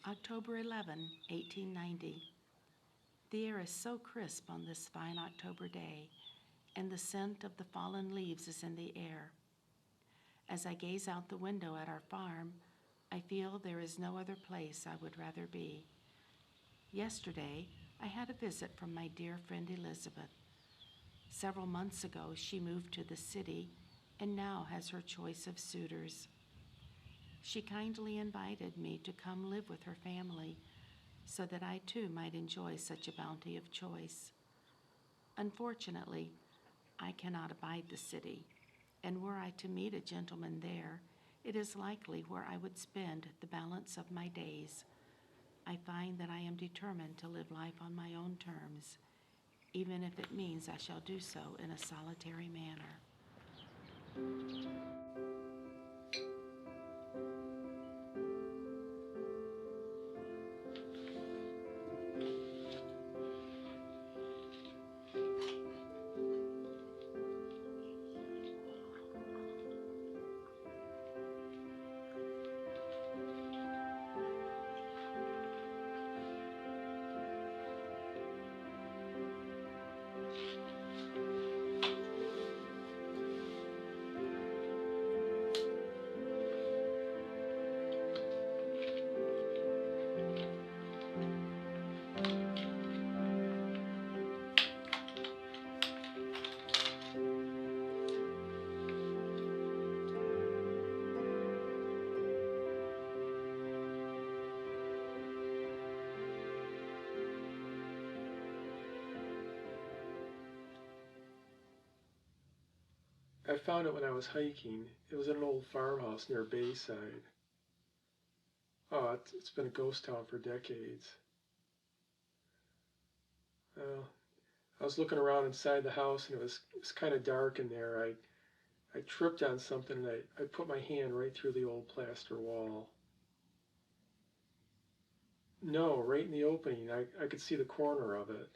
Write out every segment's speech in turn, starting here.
October 11, 1890. The air is so crisp on this fine October day, and the scent of the fallen leaves is in the air. As I gaze out the window at our farm, I feel there is no other place I would rather be. Yesterday, I had a visit from my dear friend Elizabeth. Several months ago, she moved to the city and now has her choice of suitors. She kindly invited me to come live with her family so that I too might enjoy such a bounty of choice. Unfortunately, I cannot abide the city, and were I to meet a gentleman there, it is likely where I would spend the balance of my days. I find that I am determined to live life on my own terms, even if it means I shall do so in a solitary manner. I found it when I was hiking. It was in an old farmhouse near Bayside. Oh, it's been a ghost town for decades. I was looking around inside the house and it was kind of dark in there. I tripped on something and I put my hand right through the old plaster wall. No, right in the opening. I could see the corner of it.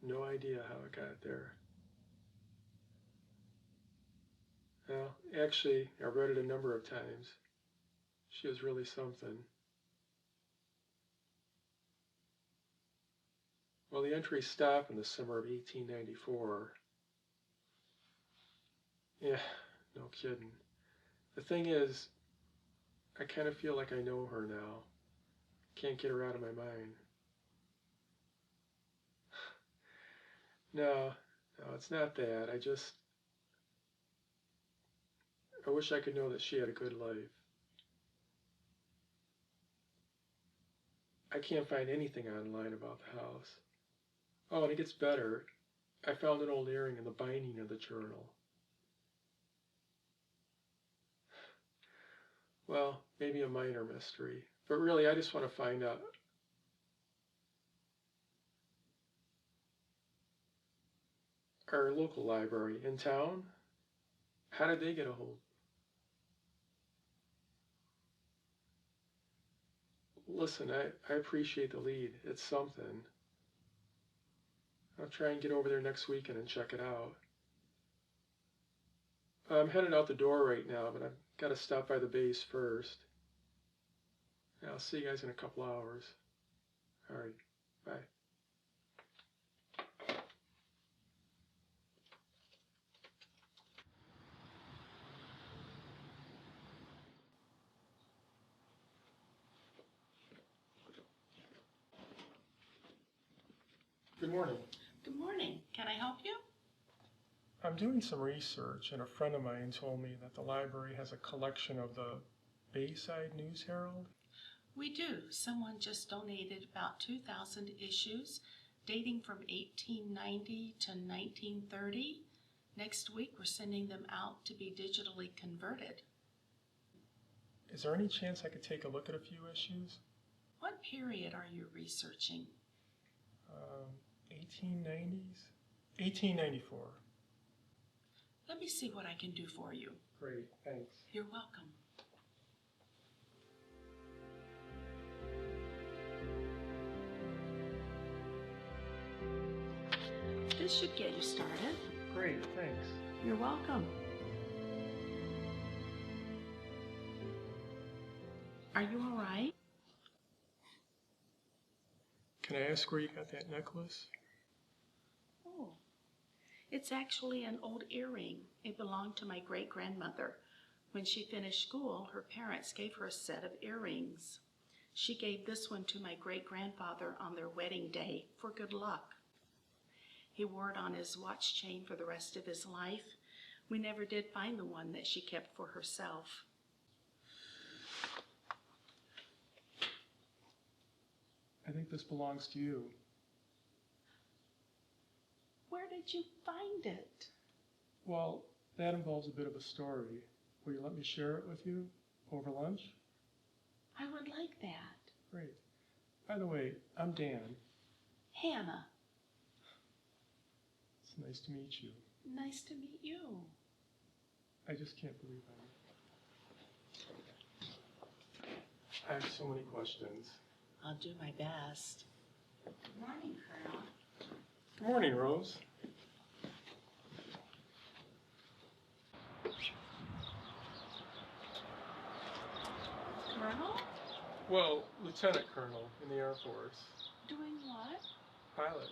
No idea how it got there. Well, actually, I read it a number of times. She was really something. Well, the entries stop in the summer of 1894. Yeah, no kidding. The thing is, I kind of feel like I know her now. Can't get her out of my mind. No, it's not that. I wish I could know that she had a good life. I can't find anything online about the house. Oh, and it gets better. I found an old earring in the binding of the journal. Well, maybe a minor mystery. But really, I just want to find out. Our local library in town? How did they get a hold? Listen, I appreciate the lead. It's something. I'll try and get over there next weekend and check it out. I'm headed out the door right now, but I've got to stop by the base first. I'll see you guys in a couple hours. All right, bye. Good morning. Good morning. Can I help you? I'm doing some research, and a friend of mine told me that the library has a collection of the Bayside News Herald. We do. Someone just donated about 2,000 issues dating from 1890 to 1930. Next week, we're sending them out to be digitally converted. Is there any chance I could take a look at a few issues? What period are you researching? 1890s? 1894. Let me see what I can do for you. Great, thanks. You're welcome. This should get you started. Great, thanks. You're welcome. Are you all right? Can I ask where you got that necklace? Oh, it's actually an old earring. It belonged to my great-grandmother. When she finished school, her parents gave her a set of earrings. She gave this one to my great-grandfather on their wedding day for good luck. He wore it on his watch chain for the rest of his life. We never did find the one that she kept for herself. I think this belongs to you. Where did you find it? Well, that involves a bit of a story. Will you let me share it with you over lunch? I would like that. Great. By the way, I'm Dan. Hannah, It's nice to meet you. nice to meet you. I just can't believe I have so many questions. I'll do my best. Good morning, Colonel. Good morning, Rose. Colonel? Well, Lieutenant Colonel in the Air Force. Doing what? Pilot.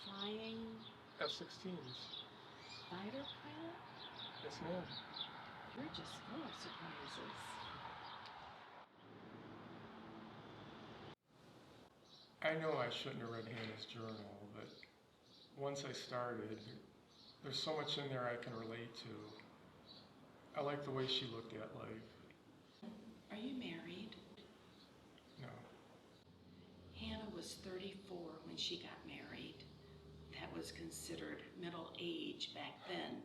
Flying F-16s. fighter pilot? Yes, ma'am. You're just full of surprises. I know I shouldn't have read Hannah's journal, but once I started, there's so much in there I can relate to. I like the way she looked at life. Are you married? No. Hannah was 34 when she got married. That was considered middle age back then.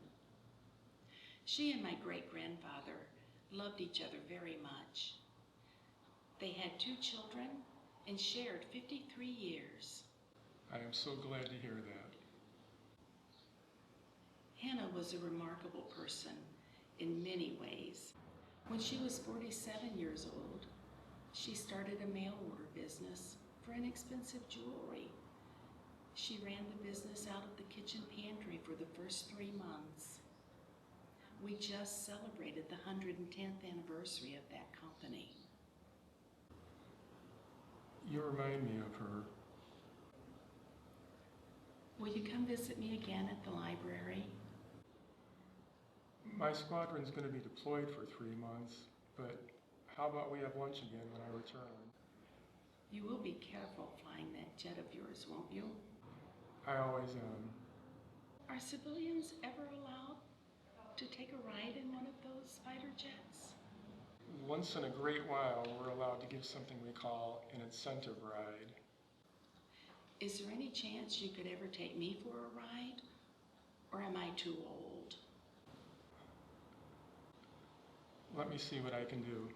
She and my great-grandfather loved each other very much. They had 2 children and shared 53 years. I am so glad to hear that. Hannah was a remarkable person in many ways. When she was 47 years old, she started a mail order business for inexpensive jewelry. She ran the business out of the kitchen pantry for the first 3 months. We just celebrated the 110th anniversary of that company. You remind me of her. Will you come visit me again at the library? My squadron's going to be deployed for 3 months, but how about we have lunch again when I return? You will be careful flying that jet of yours, won't you? I always am. Are civilians ever allowed to take a ride in one of those fighter jets? Once in a great while, we're allowed to give something we call an incentive ride. Is there any chance you could ever take me for a ride? Or am I too old? Let me see what I can do.